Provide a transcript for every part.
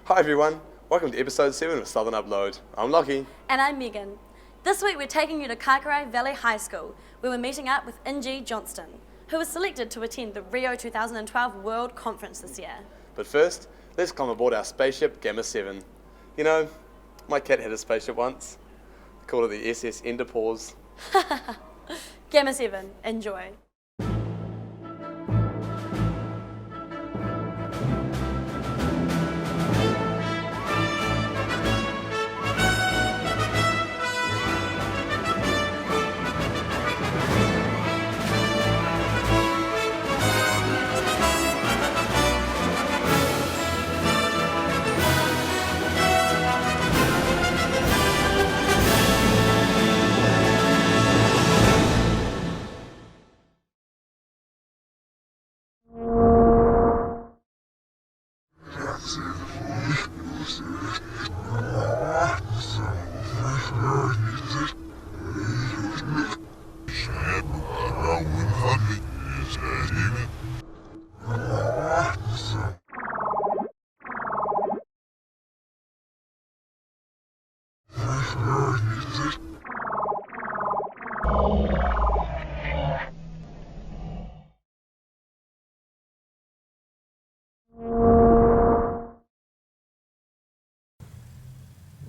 Hi everyone, welcome to episode 7 of Southern Upload. I'm Lockie. And I'm Megan. This week we're taking you to Kaikarai Valley High School, where we're meeting up with Inji Johnston, who was selected to attend the Rio 2012 World Conference this year. But first, let's climb aboard our spaceship Gamma 7. You know, my cat had a spaceship once. They called it the SS Enderpaws. Gamma 7, enjoy.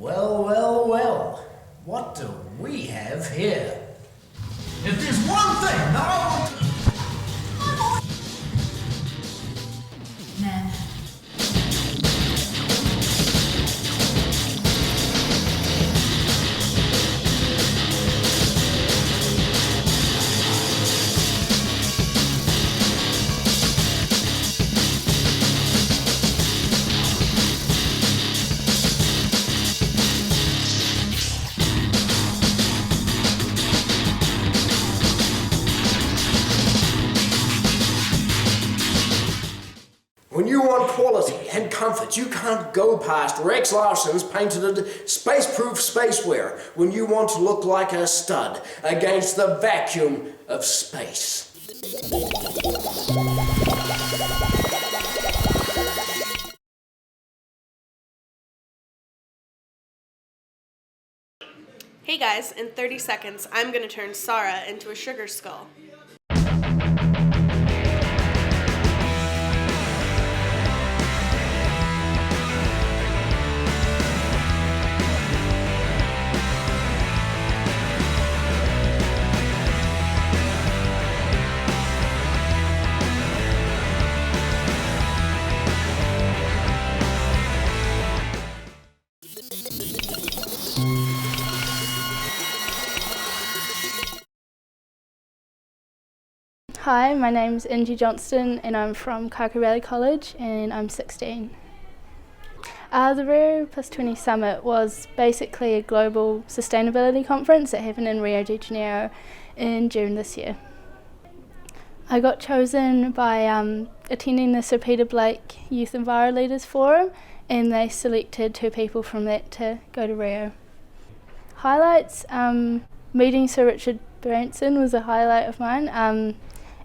Well, what do we have here? If there's one thing I want When you want quality and comfort, you can't go past Rex Larson's patented space-proof spacewear when you want to look like a stud against the vacuum of space. Hey guys, in 30 seconds, I'm gonna turn Sarah into a sugar skull. Hi, my name's Inji Johnston and I'm from Kaikarai College and I'm 16. The Rio Plus 20 Summit was basically a global sustainability conference that happened in Rio de Janeiro in June this year. I got chosen by attending the Sir Peter Blake Youth Enviro Leaders Forum, and they selected 2 people from that to go to Rio. Highlights, meeting Sir Richard Branson was a highlight of mine.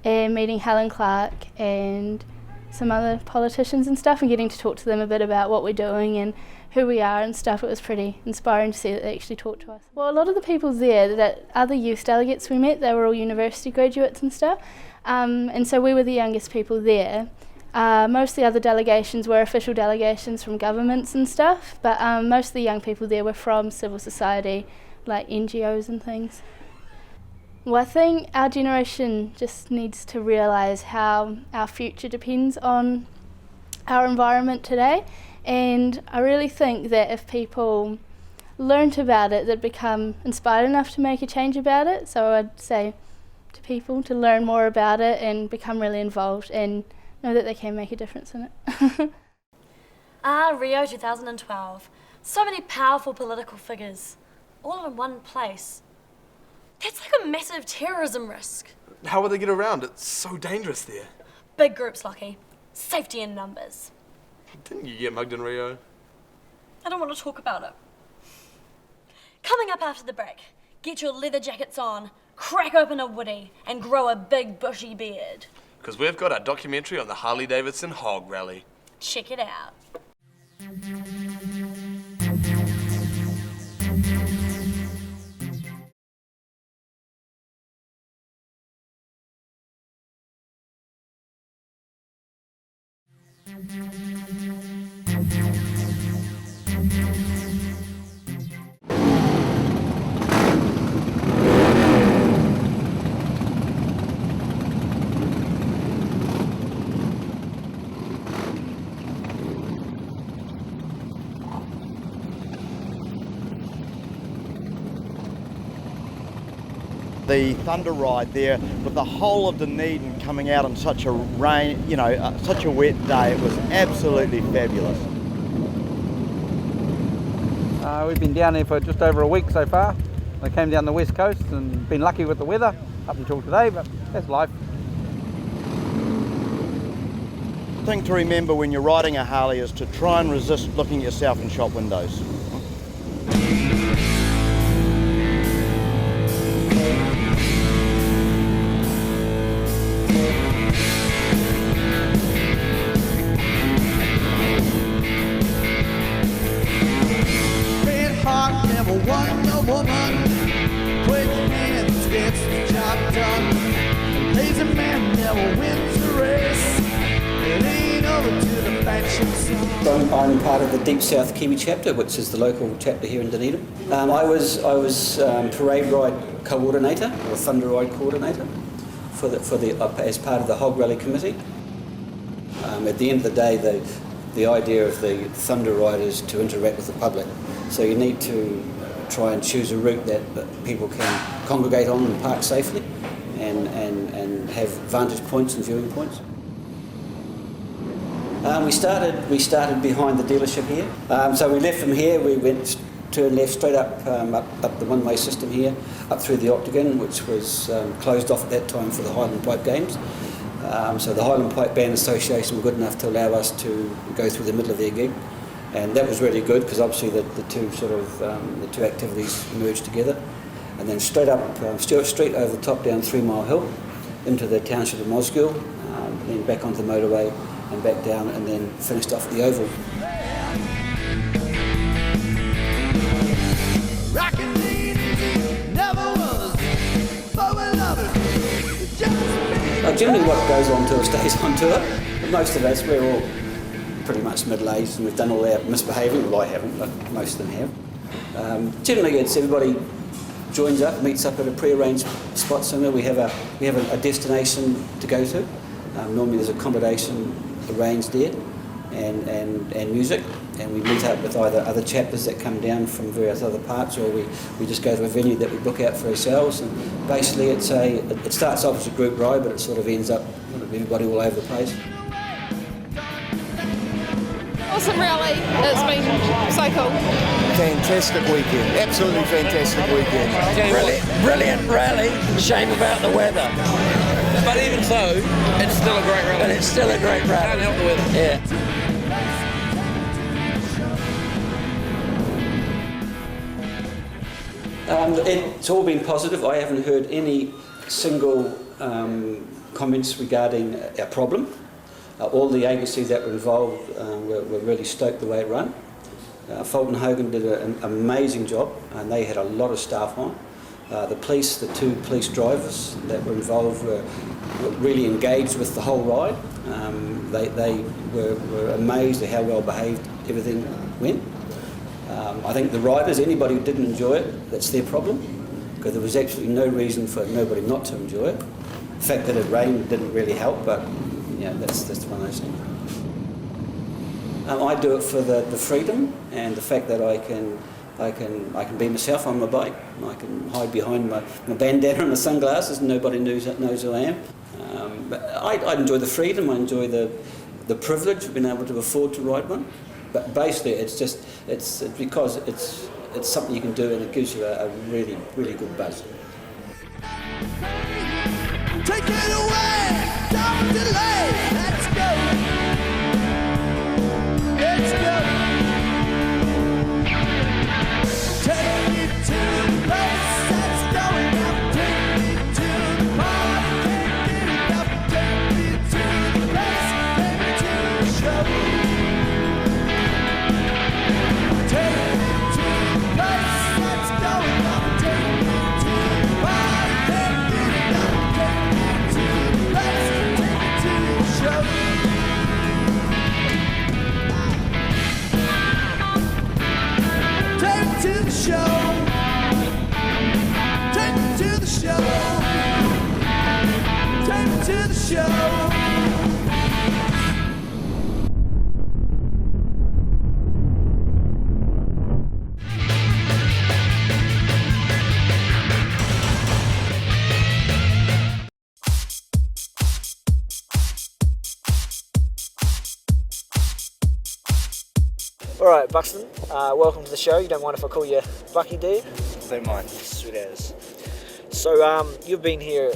And meeting Helen Clark and some other politicians and stuff, and getting to talk to them a bit about what we're doing and who we are and stuff. It was pretty inspiring to see that they actually talked to us. Well, a lot of the people there, that other youth delegates we met, they were all university graduates and stuff, and so we were the youngest people there. Most of the other delegations were official delegations from governments and stuff, but most of the young people there were from civil society, like NGOs and things. Well, I think our generation just needs to realise how our future depends on our environment today, and I really think that if people learnt about it, they'd become inspired enough to make a change about it. So I'd say to people to learn more about it and become really involved and know that they can make a difference in it. Rio 2012. So many powerful political figures, all in one place. That's like a massive terrorism risk. How will they get around? It's so dangerous there. Big groups, Lockie. Safety in numbers. Didn't you get mugged in Rio? I don't want to talk about it. Coming up after the break, get your leather jackets on, crack open a woody, and grow a big bushy beard. Because we've got our documentary on the Harley-Davidson Hog Rally. Check it out. The thunder ride there with the whole of Dunedin coming out on such a rain, such a wet day, it was absolutely fabulous. We've been down here for just over a week so far. I came down the west coast and been lucky with the weather up until today, but that's life. The thing to remember when you're riding a Harley is to try and resist looking at yourself in shop windows. Never won no woman. Quick hands gets the job done. A lazy man never wins the race. It ain't over to the faction song. I'm part of the Deep South Kiwi chapter, which is the local chapter here in Dunedin. I was parade ride coordinator, or thunder ride coordinator, as part of the Hog Rally Committee. At the end of the day, the idea of the thunder ride is to interact with the public. So you need to try and choose a route that people can congregate on and park safely and have vantage points and viewing points. We started behind the dealership here. So we left from here, we turned left straight up the one-way system here, up through the Octagon, which was closed off at that time for the Highland Pipe Games. So the Highland Pipe Band Association were good enough to allow us to go through the middle of their gig. And that was really good because obviously the two activities merged together, and then straight up Stewart Street over the top down 3 Mile Hill into the township of Mosgiel, then back onto the motorway and back down, and then finished off at the Oval. Generally, what goes on tour stays on tour. Most of us, we're all pretty much middle-aged and we've done all our misbehaving. Well, I haven't, but most of them have. Generally, it's everybody joins up, meets up at a pre-arranged spot somewhere. We have a destination to go to. Normally, there's accommodation arranged there and music, and we meet up with either other chapters that come down from various other parts, or we just go to a venue that we book out for ourselves. And basically, it starts off as a group ride, but it sort of ends up with everybody all over the place. Awesome rally, it's been so cool. Fantastic weekend, absolutely fantastic weekend. Brilliant rally, shame about the weather. But even so, it's still a great rally. But it's still a great rally. Can't help the weather. Yeah. It's all been positive. I haven't heard any single comments regarding our problem. All the agencies that were involved were really stoked the way it ran. Fulton Hogan did an amazing job, and they had a lot of staff on. The police, the 2 police drivers that were involved were really engaged with the whole ride. They were amazed at how well behaved everything went. I think the riders, anybody who didn't enjoy it, that's their problem, because there was absolutely no reason for nobody not to enjoy it. The fact that it rained didn't really help, but yeah, that's one of those things. I do it for the freedom and the fact that I can be myself on my bike. I can hide behind my bandana and my sunglasses and nobody knows who I am. But I enjoy the freedom, I enjoy the privilege of being able to afford to ride one. But basically it's because it's something you can do, and it gives you a really, really good buzz. Take it away, don't delay, let's go. Let's go. Take me to the place that's going up. Take me to the park, can't get enough. Take me to the place, take me to the show. the show. Take me to the show. Take me to the show. Alright, Buxton, welcome to the show. You don't mind if I call you Bucky, do you? Don't mind. Sweet as. So, you've been here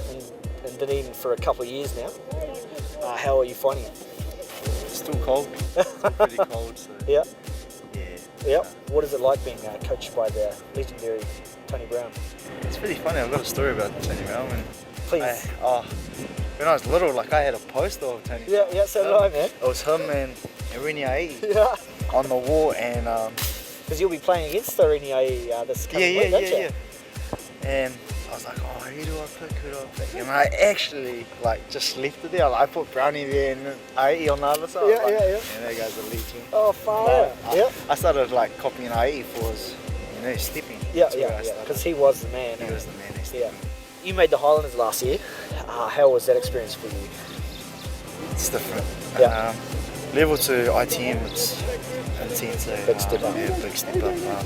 in Dunedin for a couple of years now. How are you finding it? Still cold. Still pretty cold. So. Yeah? Yeah. Yep. What is it like being coached by the legendary Tony Brown? It's pretty funny. I've got a story about Tony Brown. Please. When I was little, like I had a poster of Tony. Yeah, so did I, man. It was him and Aoraki Yeah. on the wall, and because you'll be playing against Aoraki this coming week, don't you? And I was like, oh, who do I pick? And I actually just left it there. I put Brownie there and Aoraki on the other side. Yeah. And that guy's a legend. Oh, far. I started copying Aoraki for his, stepping. Yeah, because he was the man. He was the man. Yeah. You made the Highlanders last year. How was that experience for you? It's different. Yeah. Level 2 ITM, it's intense. Big step up. Yeah, big step up.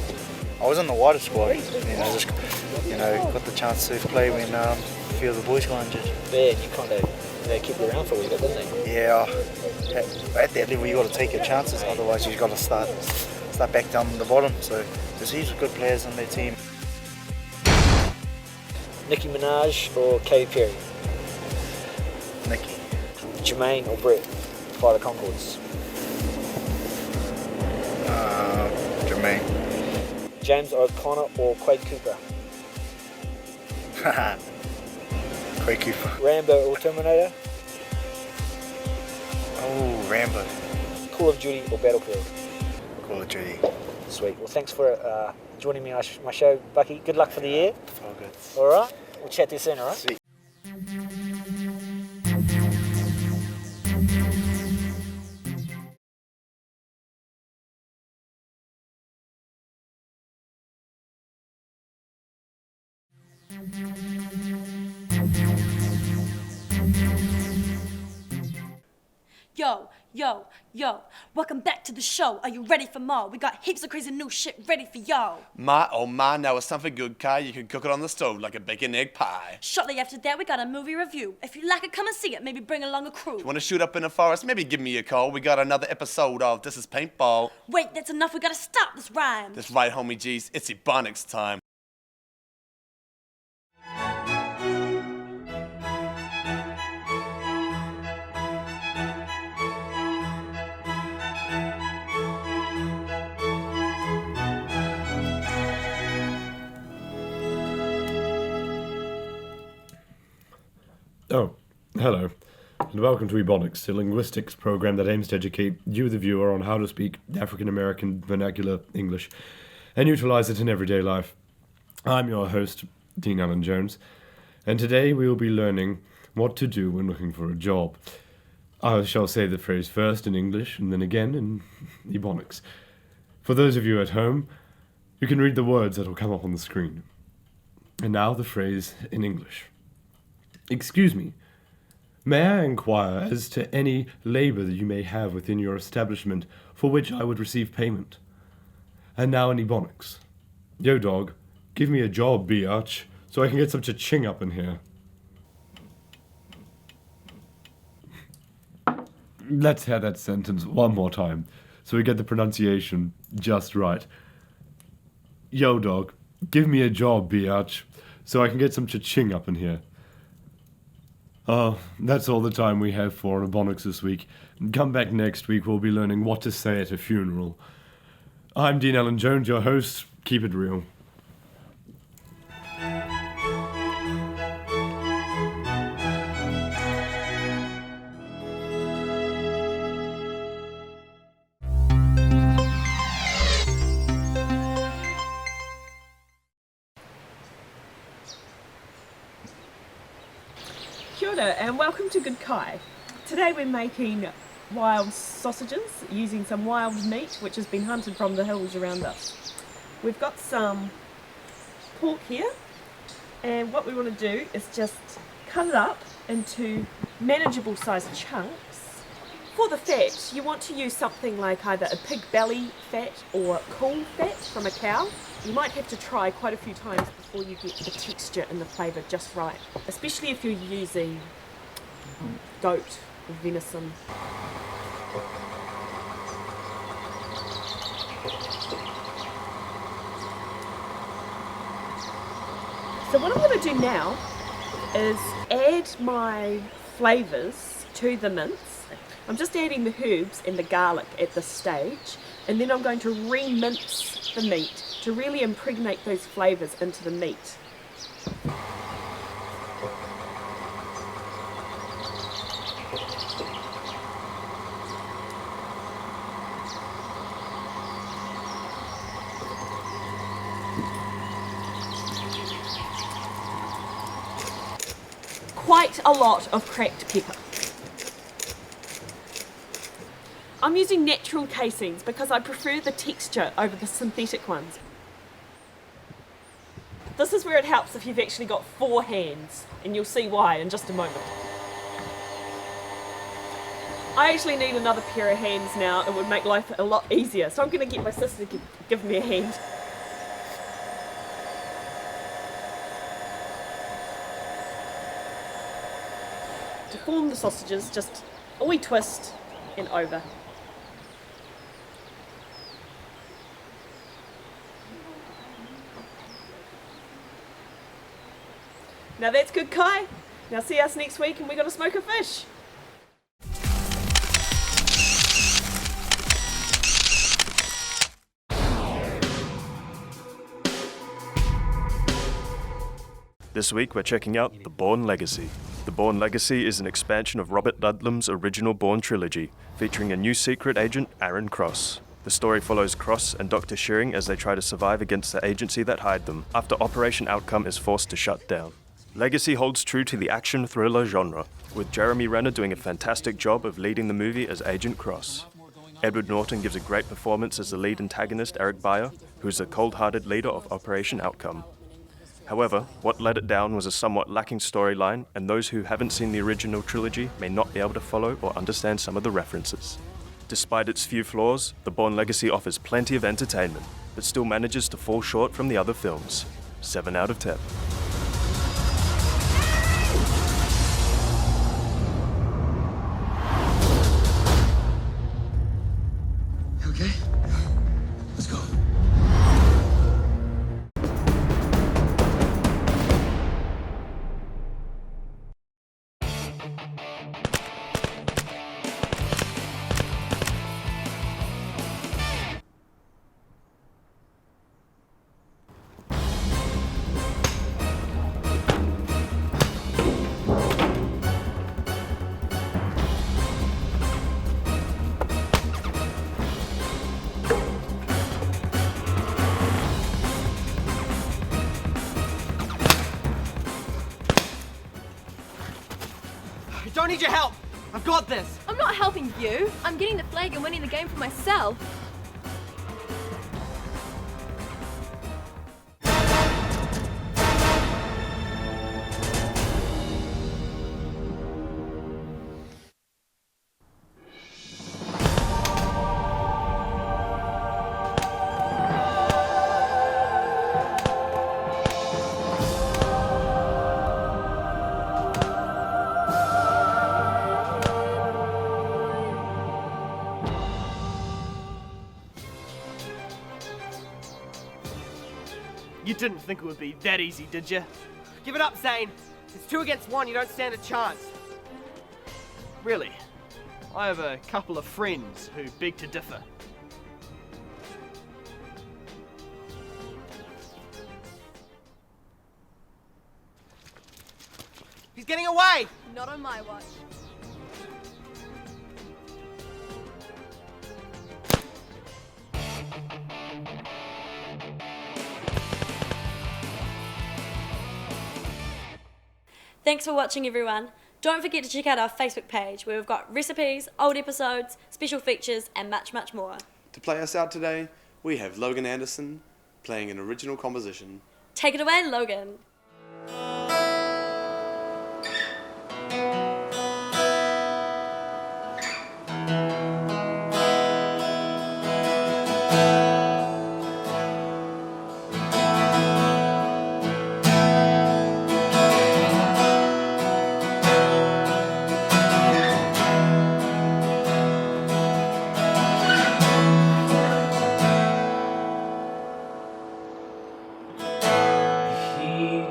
I was in the wider squad, just got the chance to play when a few of the boys got injured. Yeah, and you kind of kept you around for a wee bit, didn't they? Yeah, at that level you got to take your chances, otherwise you've got to start back down the bottom. So there's heaps of good players on their team. Nicki Minaj or Katy Perry? Nicki. Jermaine or Brett? Fly the Concords. Jermaine. James O'Connor or Quade Cooper? Quade Cooper. Rambo or Terminator? Oh, Rambo. Call of Duty or Battlefield? Call of Duty. Sweet. Well, thanks for joining me on my show, Bucky. Good luck for the year. All good. All right. We'll chat to you soon, all right? Sweet. Yo, welcome back to the show. Are you ready for more? We got heaps of crazy new shit ready for y'all. Oh my, now it's time for good Kai. You can cook it on the stove like a bacon egg pie. Shortly after that, we got a movie review. If you like it, come and see it. Maybe bring along a crew. If you want to shoot up in the forest, maybe give me a call. We got another episode of This Is Paintball. Wait, that's enough. We gotta stop this rhyme. That's right, homie G's. It's Ebonics time. Oh, hello, and welcome to Ebonics, a linguistics program that aims to educate you, the viewer, on how to speak African-American vernacular English and utilize it in everyday life. I'm your host, Dean Allen Jones, and today we will be learning what to do when looking for a job. I shall say the phrase first in English and then again in Ebonics. For those of you at home, you can read the words that will come up on the screen. And now the phrase in English. Excuse me, may I inquire as to any labour that you may have within your establishment for which I would receive payment? And now in Ebonics. Yo dog, give me a job, biatch, so I can get some cha-ching up in here. Let's hear that sentence one more time, so we get the pronunciation just right. Yo dog, give me a job, biatch, so I can get some cha-ching up in here. Oh, that's all the time we have for Ebonics this week. Come back next week, we'll be learning what to say at a funeral. I'm Dean Allen Jones, your host. Keep it real. Kia ora and welcome to Good Kai. Today we're making wild sausages using some wild meat which has been hunted from the hills around us. We've got some pork here, and what we want to do is just cut it up into manageable sized chunks. For the fat, you want to use something like either a pig belly fat or cool fat from a cow. You might have to try quite a few times before you get the texture and the flavour just right, especially if you're using goat or venison. So what I'm going to do now is add my flavours to the mince. I'm just adding the herbs and the garlic at this stage, and then I'm going to re-mince the meat to really impregnate those flavours into the meat. Quite a lot of cracked pepper. I'm using natural casings because I prefer the texture over the synthetic ones. This is where it helps if you've actually got 4 hands, and you'll see why in just a moment. I actually need another pair of hands now. It would make life a lot easier, so I'm going to get my sister to give me a hand. To form the sausages, just a wee twist and over. Now that's good, Kai. Now see us next week and we're going to smoke a fish. This week we're checking out The Bourne Legacy. The Bourne Legacy is an expansion of Robert Ludlum's original Bourne trilogy, featuring a new secret agent, Aaron Cross. The story follows Cross and Dr. Shearing as they try to survive against the agency that hired them, after Operation Outcome is forced to shut down. Legacy holds true to the action thriller genre, with Jeremy Renner doing a fantastic job of leading the movie as Agent Cross. Edward Norton gives a great performance as the lead antagonist, Eric Byer, who is the cold-hearted leader of Operation Outcome. However, what let it down was a somewhat lacking storyline, and those who haven't seen the original trilogy may not be able to follow or understand some of the references. Despite its few flaws, The Bourne Legacy offers plenty of entertainment, but still manages to fall short from the other films. 7 out of 10. Okay, let's go. I don't need your help. I've got this. I'm not helping you. I'm getting the flag and winning the game for myself. You didn't think it would be that easy, did you? Give it up, Zane. It's 2 against 1, you don't stand a chance. Really, I have a couple of friends who beg to differ. He's getting away! Not on my watch. Thanks for watching, everyone. Don't forget to check out our Facebook page where we've got recipes, old episodes, special features and much, much more. To play us out today, we have Logan Anderson, playing an original composition. Take it away, Logan.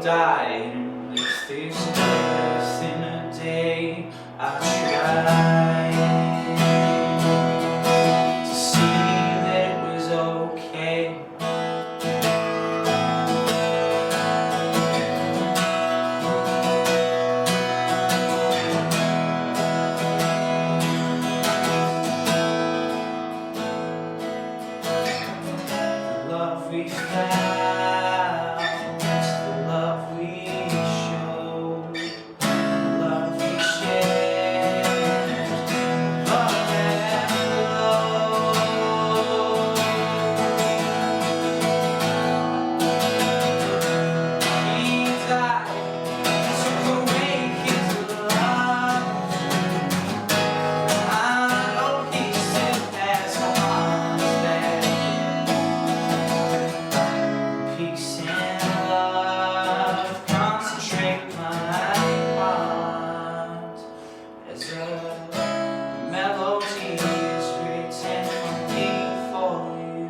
Died in this first in a day. I tried to see that it was okay. The love we found, the love we showed, the love we shared, love and love. He died, took away his love. I know he still has arms that peace and love concentrate my heart as a melody is written for me for you.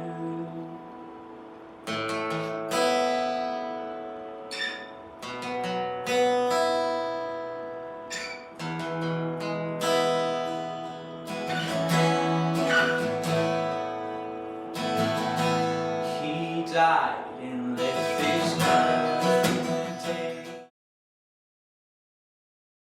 He died in